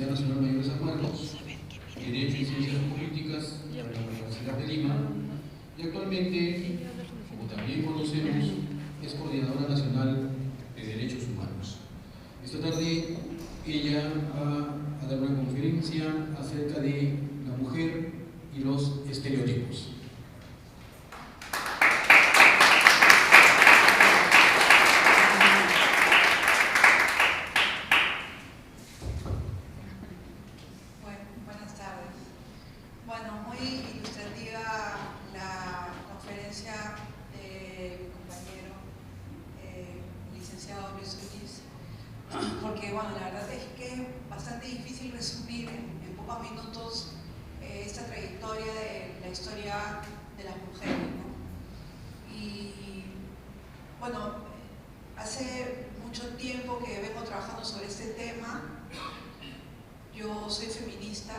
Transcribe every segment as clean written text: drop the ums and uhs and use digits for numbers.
Universidad Nacional Mayor de San Marcos, Derecho y Ciencias Políticas de la Universidad de Lima, y actualmente, como también conocemos, es coordinadora nacional de Derechos Humanos. Esta tarde ella va a dar una conferencia acerca de la mujer y los estereotipos. Buenas tardes. Bueno, muy ilustrativa la conferencia de mi compañero, licenciado Luis Ulis, porque bueno, la verdad es que es bastante difícil resumir en pocos minutos esta trayectoria de la historia de las mujeres, ¿no? Y bueno, hace mucho tiempo que vengo trabajando sobre este tema. Yo soy feminista,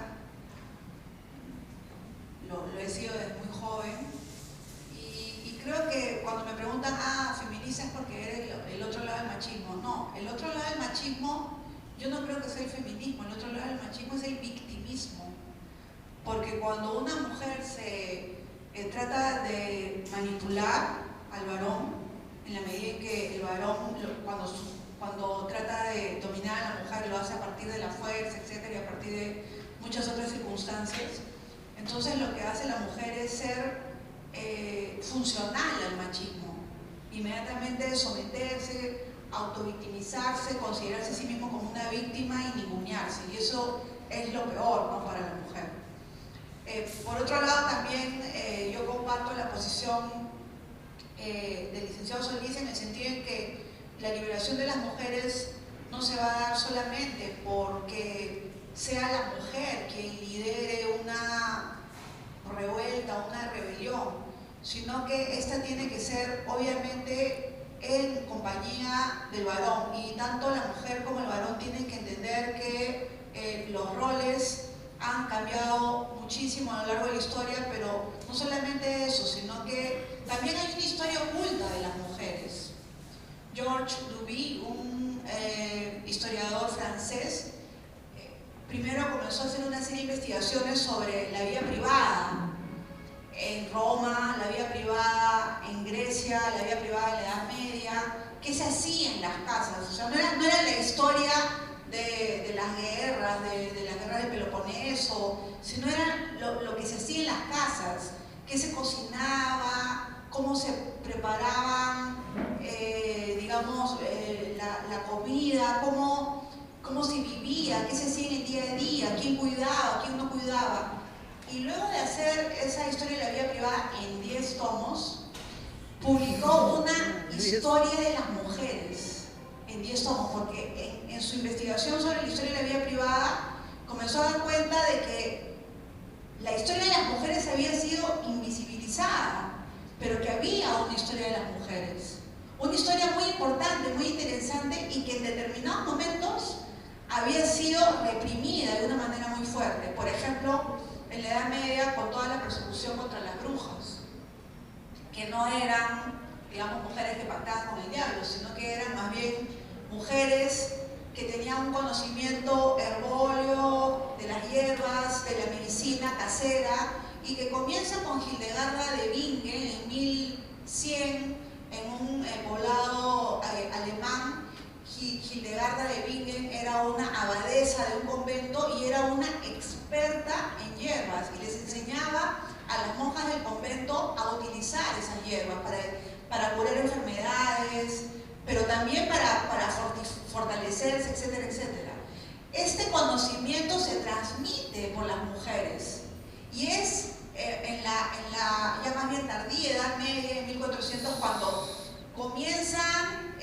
lo he sido desde muy joven, y creo que cuando me preguntan, feminista es porque eres el otro lado del machismo. No, el otro lado del machismo, yo no creo que sea el feminismo, el otro lado del machismo es el victimismo. Porque cuando una mujer se trata de manipular al varón, en la medida en que el varón, cuando trata de dominar a la mujer, lo hace a partir de la fuerza, etcétera, y a partir de muchas otras circunstancias, entonces lo que hace la mujer es ser funcional al machismo, inmediatamente someterse, autovictimizarse, considerarse a sí mismo como una víctima y ningunearse, y eso es lo peor, ¿no?, para la mujer. Por otro lado, también yo comparto la posición del licenciado Solís en el sentido en que la liberación de las mujeres no se va a dar solamente porque sea la mujer quien lidere una revuelta, una rebelión, sino que esta tiene que ser obviamente en compañía del varón, y tanto la mujer como el varón tienen que entender que los roles han cambiado muchísimo a lo largo de la historia, pero no solamente eso, sino que también hay una historia oculta de las mujeres. Georges Duby, un historiador francés, primero comenzó a hacer una serie de investigaciones sobre la vida privada en Roma, la vida privada en Grecia, la vida privada en la Edad Media, qué se hacía en las casas. O sea, no era la historia de las guerras, de las guerras del Peloponeso, sino era lo que se hacía en las casas, qué se cocinaba, cómo se preparaban, digamos, la comida, cómo se vivía, qué se hacía en el día a día, quién cuidaba, quién no cuidaba. Y luego de hacer esa historia de la vida privada en 10 tomos, publicó una historia de las mujeres en 10 tomos, porque en su investigación sobre la historia de la vida privada comenzó a dar cuenta de que la historia de las mujeres había sido invisibilizada, pero que había una historia de las mujeres, una historia muy importante, muy interesante, y que en determinados momentos había sido reprimida de una manera muy fuerte. Por ejemplo, en la Edad Media, con toda la persecución contra las brujas, que no eran, digamos, mujeres que pactaban con el diablo, sino que eran más bien mujeres que tenían un conocimiento herbóleo de las hierbas, de la medicina casera, y que comienza con Hildegarda de Bingen en 1100 en un poblado alemán. Hildegarda de Bingen era una abadesa de un convento y era una experta en hierbas, y les enseñaba a las monjas del convento a utilizar esas hierbas para curar enfermedades, pero también para fortalecerse, etcétera, etcétera. Este conocimiento se transmite por las mujeres, y es en la ya más bien tardía Edad Media, en 1400, cuando comienzan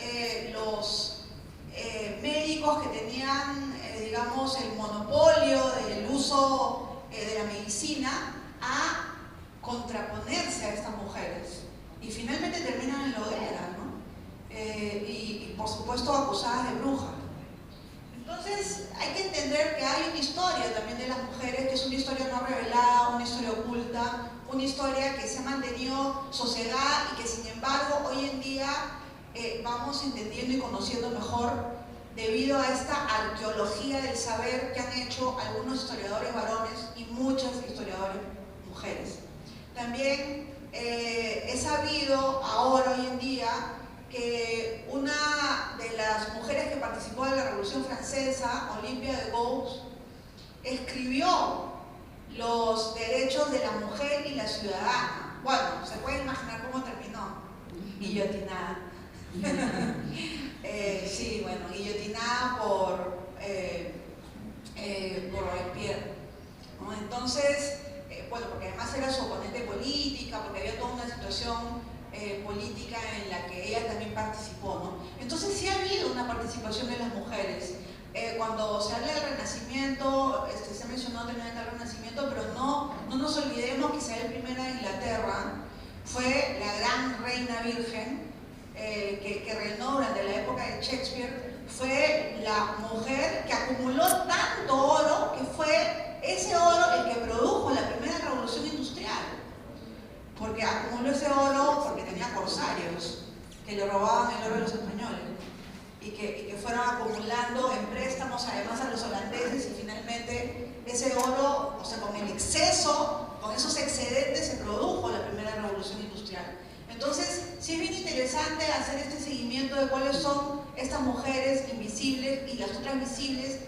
los médicos que tenían, digamos, el monopolio del uso de la medicina a contraponerse a estas mujeres, y finalmente terminan en la hoguera, ¿no? Y por supuesto acusadas de brujas. Entonces hay que entender que hay una historia también de las mujeres, que es una historia no revelada, una historia oculta, una historia que se ha mantenido sosegada y que sin embargo hoy en día vamos entendiendo y conociendo mejor debido a esta arqueología del saber que han hecho algunos historiadores varones y muchas historiadoras mujeres. También he sabido ahora, hoy en día, que una de las mujeres que participó en la Revolución Francesa, Olympia de Gouges, escribió los derechos de la mujer y la ciudadana. Bueno, se puede imaginar cómo terminó. Guillotinada. Sí, bueno, guillotinada por Robespierre, ¿no? Entonces, bueno, porque además era su oponente política, porque había toda una situación política en la que ella también participó, ¿no? Entonces sí ha habido una participación de las mujeres. Cuando se habla del Renacimiento, se ha mencionado también el Renacimiento, pero no nos olvidemos que Isabel I de Inglaterra fue la gran reina virgen que reinó durante la época de Shakespeare. Fue la mujer que acumuló tanto oro que fue ese oro el que produjo la primera revolución industrial, porque acumuló ese oro porque tenía corsarios que le robaban el oro a los españoles y que fueron acumulando en préstamos además a los holandeses, y finalmente ese oro, o sea, con el exceso, con esos excedentes se produjo la primera revolución industrial. Entonces, sí es bien interesante hacer este seguimiento de cuáles son estas mujeres invisibles y las otras visibles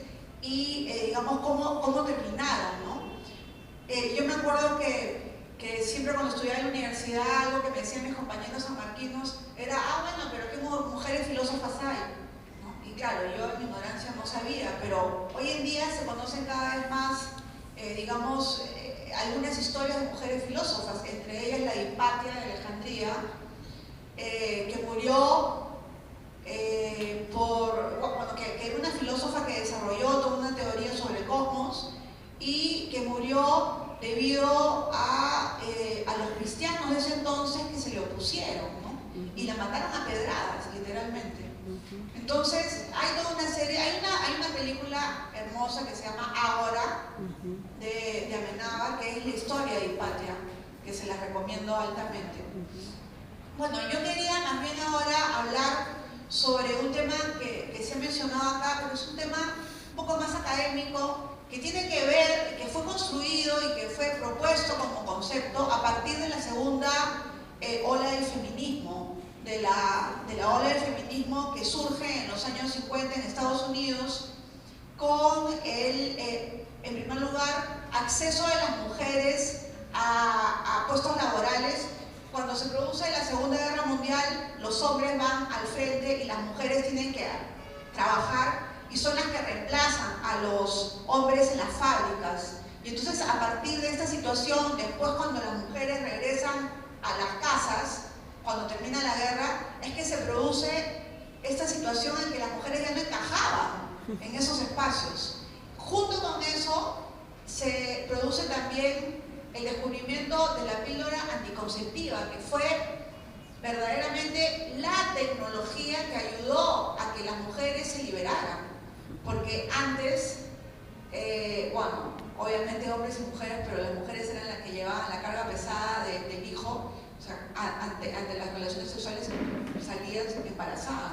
y, digamos, cómo terminaron, ¿no? Yo me acuerdo que siempre cuando estudiaba en la universidad, algo que me decían mis compañeros sanmarquinos era, bueno, pero ¿qué mujeres filósofas hay? ¿No? Y claro, yo en mi ignorancia no sabía, pero hoy en día se conocen cada vez más, digamos, algunas historias de mujeres filósofas, entre ellas la de Hipatia de Alejandría, que murió que era una filósofa que desarrolló toda una teoría sobre el cosmos y que murió debido a los cristianos de ese entonces que se le opusieron, ¿no? Y la mataron a pedradas, literalmente. Entonces, hay toda una serie, hay una película hermosa que se llama Ágora, de Amenábar, que es la historia de Hipatia, que se la recomiendo altamente. Bueno, yo quería más bien ahora hablar sobre un tema que se ha mencionado acá, pero es un tema un poco más académico, que tiene que ver, que fue construido y que fue propuesto como concepto a partir de la segunda ola del feminismo, de la ola del feminismo que surge en los años 50 en Estados Unidos, con en primer lugar, acceso de las mujeres a puestos laborales. Cuando se produce la Segunda Guerra Mundial, los hombres van al frente y las mujeres tienen que trabajar y son las que reemplazan a los hombres en las fábricas. Y entonces, a partir de esta situación, después cuando las mujeres regresan a las casas, cuando termina la guerra, es que se produce esta situación en que las mujeres ya no encajaban en esos espacios. Junto con eso, se produce también el descubrimiento de la píldora anticonceptiva, que fue verdaderamente la tecnología que ayudó a que las mujeres se liberaran. Porque antes, bueno, obviamente hombres y mujeres, pero las mujeres eran las que llevaban la carga pesada del hijo, o sea, ante las relaciones sexuales salían embarazadas.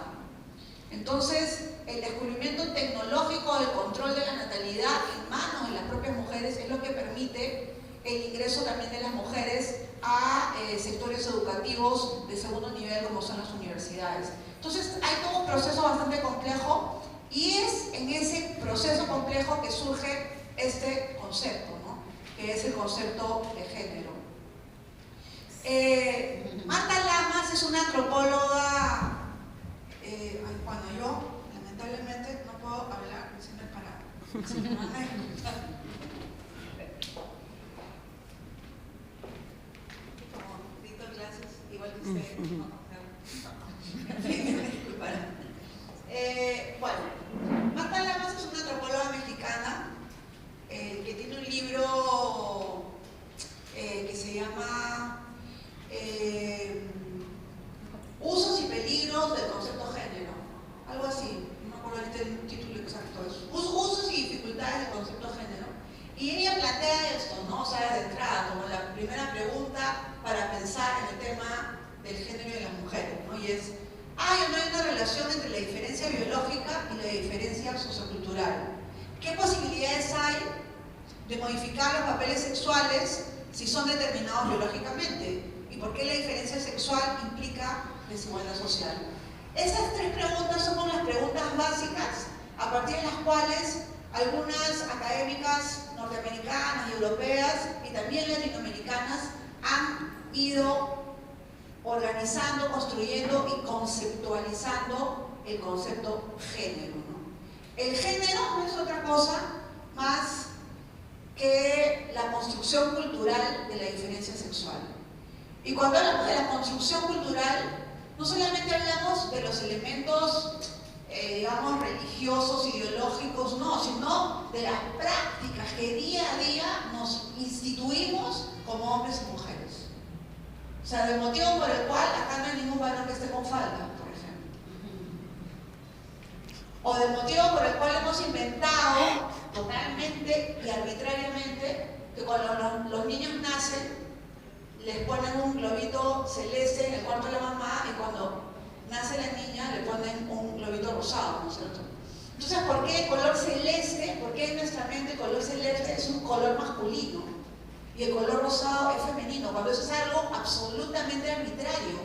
Entonces, el descubrimiento tecnológico del control de la natalidad en manos de las propias mujeres es lo que permite el ingreso también de las mujeres a sectores educativos de segundo nivel como son las universidades. Entonces hay todo un proceso bastante complejo y es en ese proceso complejo que surge este concepto, ¿no? Que es el concepto de género. Marta Lamas es una antropóloga, bueno, yo lamentablemente no puedo hablar, siempre para igual que usted, bueno, Marta Lamas es una antropóloga mexicana que tiene un libro que se llama Usos y peligros del concepto género, algo así, no me acuerdo el título exacto, usos y dificultades del concepto género. Y ella plantea esto, ¿no? O sea, de entrada, como la primera pregunta para pensar en el tema del género y de las mujeres, ¿no? Y es, ¿hay o no hay una relación entre la diferencia biológica y la diferencia sociocultural? ¿Qué posibilidades hay de modificar los papeles sexuales si son determinados biológicamente? ¿Y por qué la diferencia sexual implica desigualdad social? Esas tres preguntas son como las preguntas básicas a partir de las cuales algunas académicas norteamericanas y europeas y también latinoamericanas han ido organizando, construyendo y conceptualizando el concepto género, ¿no? El género no es otra cosa más que la construcción cultural de la diferencia sexual. Y cuando hablamos de la construcción cultural, no solamente hablamos de los elementos, digamos, religiosos, ideológicos, no, sino de las prácticas que día a día nos instituimos como hombres y mujeres. O sea, del motivo por el cual acá no hay ningún varón que esté con falda, por ejemplo. O del motivo por el cual hemos inventado totalmente y arbitrariamente que cuando los niños nacen les ponen un globito celeste en el cuarto de la mamá y cuando nace la niña le ponen un globito rosado, ¿no es cierto? Entonces, ¿por qué el color celeste? ¿Por qué en nuestra mente el color celeste es un color masculino y el color rosado es femenino? Cuando eso es algo absolutamente arbitrario.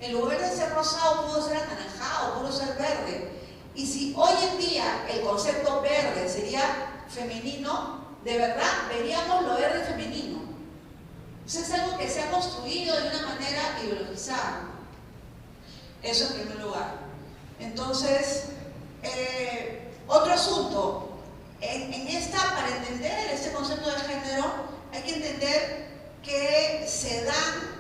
En lugar de ser rosado pudo ser anaranjado, pudo ser verde. Y si hoy en día el concepto verde sería femenino, de verdad veríamos lo verde femenino. Eso es algo que se ha construido de una manera ideologizada. Eso en primer lugar. Entonces, otro asunto. Para entender este concepto de género, hay que entender que se dan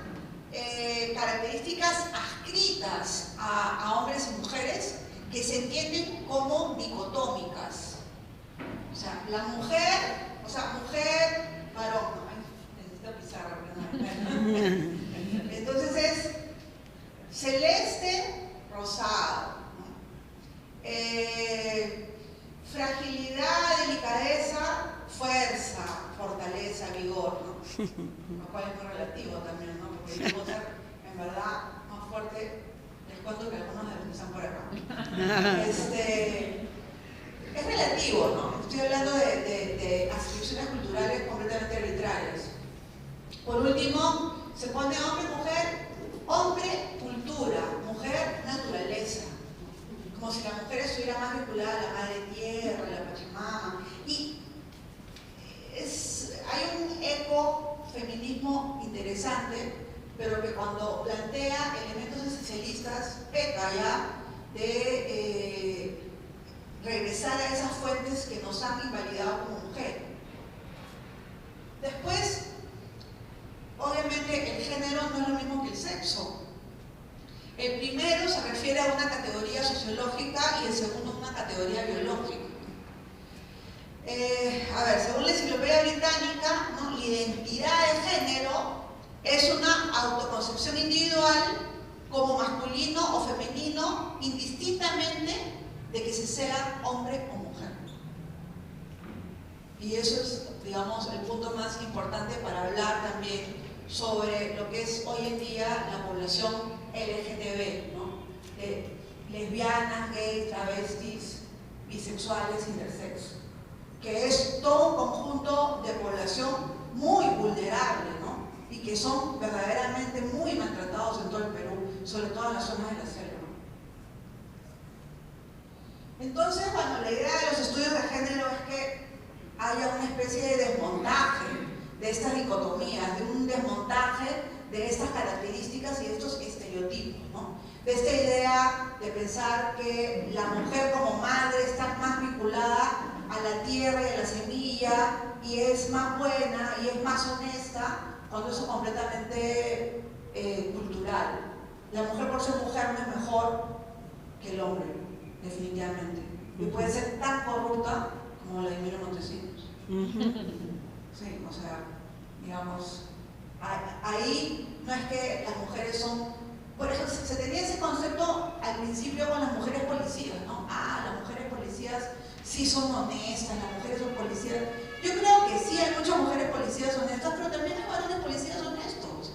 características adscritas a hombres y mujeres que se entienden como dicotómicas. O sea, la mujer, varón. Pizarra, entonces es celeste, rosado, ¿no? Fragilidad, delicadeza, fuerza, fortaleza, vigor, ¿no? Lo cual es muy relativo también, ¿no? Porque yo puedo ser en verdad más fuerte, les cuento que algunos de los que están por acá. Es relativo, ¿no? Estoy hablando de adscripciones culturales completamente arbitrarias. Por último, se pone hombre-mujer, hombre, cultura, mujer, naturaleza. Como si la mujer estuviera más vinculada a la madre tierra, a la Pachamama. Y hay un ecofeminismo interesante, pero que cuando plantea elementos esencialistas peca ya de regresar a esas fuentes que nos han invalidado como mujer. Después, obviamente el género no es lo mismo que el sexo. El primero se refiere a una categoría sociológica y el segundo a una categoría biológica. Según la Enciclopedia Británica, ¿no? La identidad de género es una autoconcepción individual como masculino o femenino, indistintamente de que se sea hombre o mujer. Y eso es, digamos, el punto más importante para hablar también sobre lo que es hoy en día la población LGTB, ¿no? Lesbianas, gays, travestis, bisexuales, intersexo, que es todo un conjunto de población muy vulnerable, ¿no? Y que son verdaderamente muy maltratados en todo el Perú, sobre todo en las zonas de la selva. Entonces, bueno, la idea de los estudios de género es que haya una especie de desmontaje de estas dicotomías, de un desmontaje de estas características y de estos estereotipos, ¿no? De esta idea de pensar que la mujer como madre está más vinculada a la tierra y a la semilla y es más buena y es más honesta, cuando eso es completamente cultural. La mujer por ser mujer no es mejor que el hombre, definitivamente. Y puede ser tan corrupta como Vladimiro Montesinos. Sí, o sea, digamos, ahí no es que las mujeres son... Por ejemplo, se tenía ese concepto al principio con las mujeres policías, ¿no? Las mujeres policías sí son honestas, las mujeres son policías. Yo creo que sí hay muchas mujeres policías honestas, pero también hay varones policías honestos.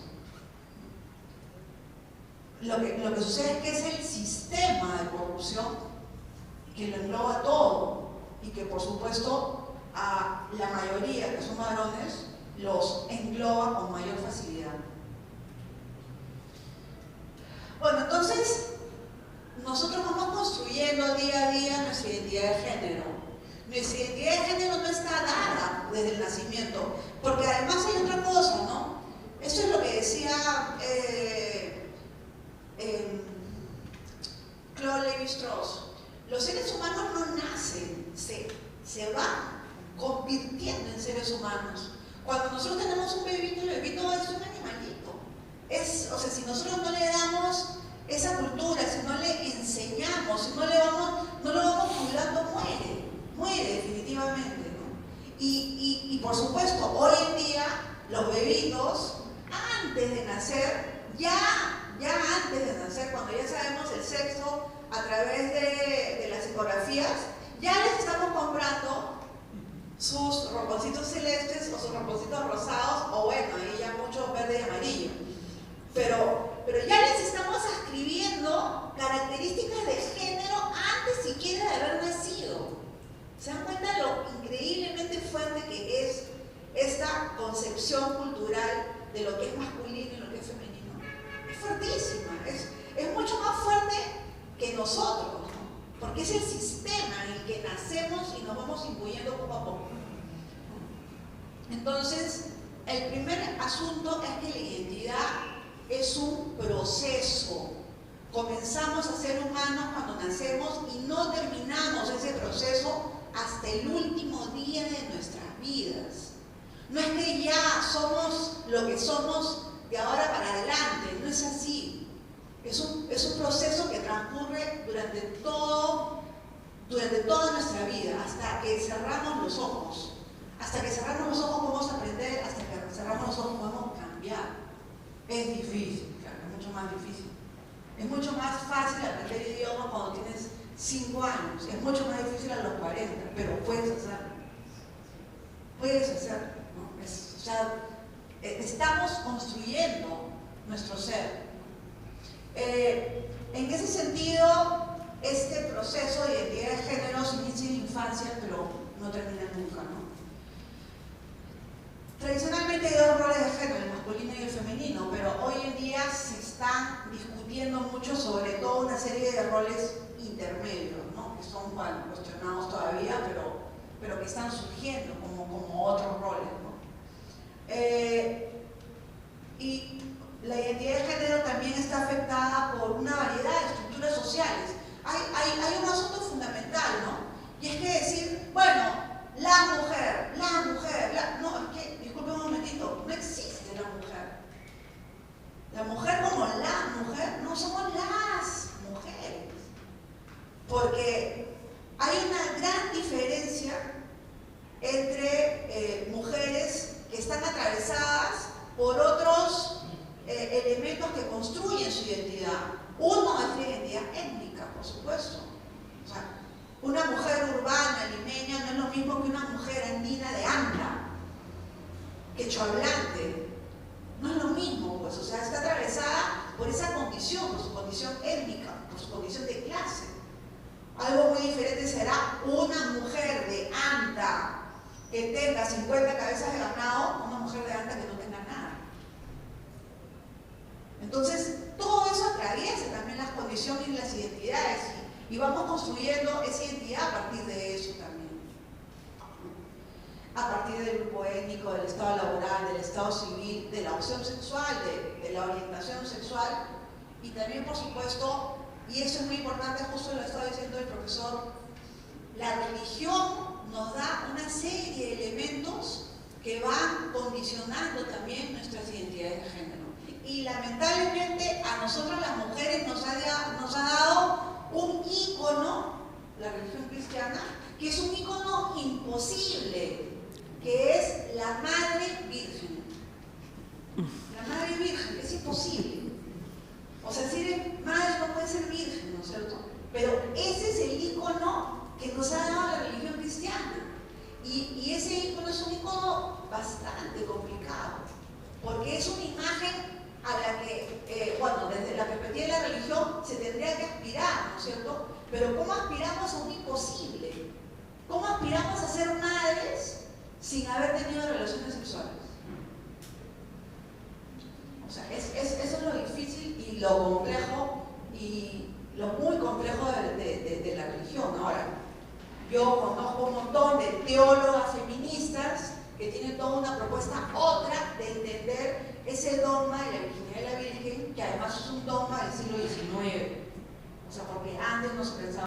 Lo que sucede es que es el sistema sistema de corrupción que lo engloba todo y que por supuesto a la mayoría que son varones los engloba con mayor facilidad. Bueno, entonces nosotros vamos construyendo día a día nuestra identidad de género. Nuestra identidad de género no está dada desde el nacimiento, porque además hay otra cosa, ¿no? Eso es lo que decía Claude Lévi-Strauss. Los seres humanos no nacen, se van convirtiendo en seres humanos. Cuando nosotros tenemos un bebito, el bebito es un animalito. O sea, si nosotros no le damos esa cultura, si no le enseñamos, si no lo vamos cuidando, muere definitivamente, ¿no? Y por supuesto, hoy en día, los bebitos, antes de nacer, ya antes de nacer, cuando ya sabemos el sexo a través de las ecografías, ya les estamos comprando sus romponcitos celestes o sus romponcitos rosados, o bueno, ahí ya mucho verde y amarillo. Pero ya les estamos ascribiendo características de género antes siquiera de haber nacido. ¿Se dan cuenta lo increíblemente fuerte que es esta concepción cultural de lo que es masculino y lo que es femenino? Es fuertísima, es mucho más fuerte que nosotros, ¿no? Porque es el sistema en el que nacemos y nos vamos imponiendo poco a poco. Entonces, el primer asunto es que la identidad es un proceso. Comenzamos a ser humanos cuando nacemos y no terminamos ese proceso hasta el último día de nuestras vidas. No es que ya somos lo que somos de ahora para adelante, no es así. Es un proceso que transcurre durante toda nuestra vida, hasta que cerramos los ojos. Hasta que cerramos los ojos podemos aprender, hasta que cerramos los ojos podemos cambiar. Es difícil, claro, es mucho más difícil. Es mucho más fácil aprender idiomas cuando tienes 5 años, es mucho más difícil a los 40, pero puedes hacerlo. Puedes hacerlo, ¿no? O sea, estamos construyendo nuestro ser. En ese sentido, este proceso de identidad de género se inicia en la infancia, pero no termina nunca, ¿no? Tradicionalmente hay 2 roles de género, el masculino y el femenino, pero hoy en día se están discutiendo mucho sobre toda una serie de roles intermedios, ¿no? Que son, bueno, cuestionados todavía, pero que están surgiendo como otros roles, ¿no? Y la identidad de género también está afectada por una variedad de estructuras sociales. Hay un asunto fundamental, ¿no? Y es que decir, bueno, la mujer, no, es que, disculpen un momentito, no existe la mujer. La mujer como la mujer, no somos las mujeres. Porque hay una gran diferencia entre mujeres que están atravesadas por otros elementos que construyen su identidad. Uno es la identidad étnica, por supuesto. O sea, una mujer urbana, limeña, no es lo mismo que una mujer andina de Anda, quechohablante. No es lo mismo, pues, o sea, está atravesada por esa condición, por su condición étnica, por su condición de clase. Algo muy diferente será una mujer de Anda que tenga 50 cabezas de ganado, una mujer de Anda que no tenga nada. Entonces, todo eso atraviesa también las condiciones y las identidades. Y vamos construyendo esa identidad a partir de eso también. A partir del grupo étnico, del estado laboral, del estado civil, de la opción sexual, de la orientación sexual. Y también, por supuesto, y eso es muy importante, justo lo estaba diciendo el profesor, la religión nos da una serie de elementos que van condicionando también nuestras identidades de género. Y lamentablemente a nosotros las mujeres nos ha dado un ícono, la religión cristiana, que es un ícono imposible, que es la Madre Virgen. La Madre Virgen, es imposible. O sea, si eres madre no puedes ser virgen, ¿no es cierto? Pero ese es el ícono que nos ha dado la religión cristiana. Y ese ícono es un ícono bastante complicado, porque es una imagen a la que, bueno, desde la perspectiva de la religión se tendría que aspirar, ¿no es cierto? Pero ¿cómo aspiramos a un imposible? ¿Cómo aspiramos a ser madres sin haber tenido relaciones sexuales? O sea, eso es lo difícil y lo complejo y lo muy complejo de la religión. Ahora, yo conozco un montón de teólogas feministas que tienen toda una propuesta otra de entender ese dogma de la virginidad de la Virgen, que además es un dogma del siglo XIX. O sea, porque antes no se pensaba